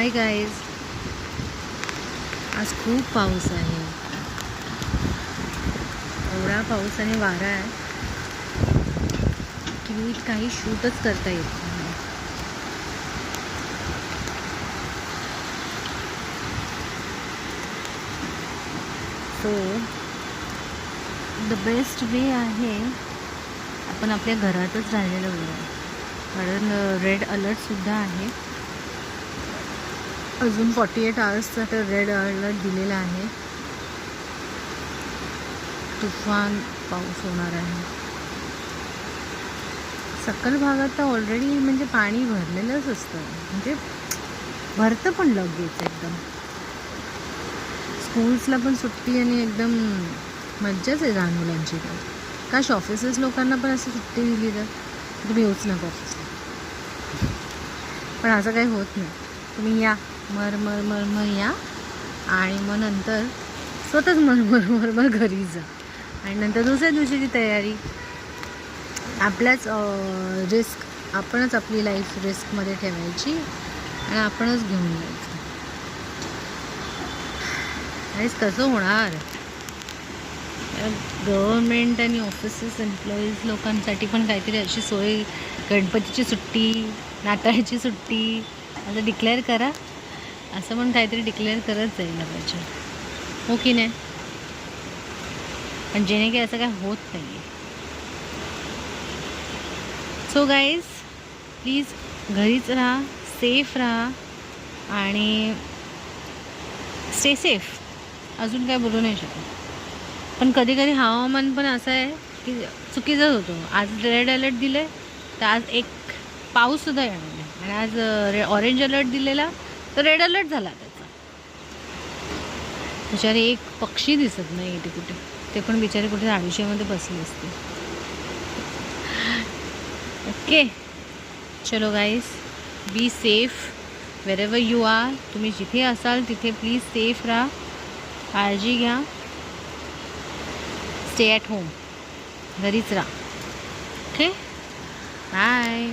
Hi guys, आज खूप पाऊस आहे. एवढा पाऊस आणि वारा आहे की काही शूटच करता येत नाही. सो द बेस्ट वे आहे आपण आपल्या घरातच राहिलेलं बरं, कारण रेड अलर्टसुद्धा आहे. अजून 48 आवर्सचा तर रेड अलर्ट दिलेला आहे. तुफान पाऊस होणार आहे. सकल भागात तर ऑलरेडी म्हणजे पाणी भरलेलंच असतं, म्हणजे भरतं पण लगेच एकदम. स्कूल्सला पण सुट्टी आणि एकदम मज्जाच आहे लहान मुलांची. तर काश ऑफिसेस लोकांना पण असं सुट्टी दिली तर तुम्ही येऊच नका ऑफिसला. पण असं काही होत नाही. तुम्ही या, मर या आणि मग नंतर स्वतःच मर घरी जा आणि नंतर दुसऱ्या दिवशीची तयारी. आपल्याच रिस्क, आपणच आपली लाईफ रिस्कमध्ये ठेवायची आणि आपणच घेऊन जायचं. आणि कसं होणार? गव्हर्मेंट आणि ऑफिसेस एम्प्लॉईज लोकांसाठी पण काहीतरी अशी सोय, गणपतीची सुट्टी, नाताळची सुट्टी असं डिक्लेअर करा. असं पण काहीतरी डिक्लेअर करत जायला पाहिजे, हो की नाही? पण जेणे काही असं काय होत नाही आहे. सो गाईज, प्लीज घरीच राहा, सेफ राहा आणि स्टे सेफ. अजून काय बोलू नाही शकत. पण कधी कधी हवामान पण असं आहे की चुकीचंच होतं. आज रेड अलर्ट दिले तर आज एक पाऊससुद्धा येणार नाही, आणि आज ऑरेंज अलर्ट दिलेला तर रेड अलर्ट झाला त्याचा. बिचारे एक पक्षी दिसत नाही इथे कुठे, ते पण बिचारे कुठे आयुष्यामध्ये बसले असते. ओके, चलो guys, be safe wherever you are. तुम्ही जिथे असाल तिथे प्लीज सेफ राहा, काळजी घ्या. स्टे ॲट होम, घरीच राहा. Okay, bye.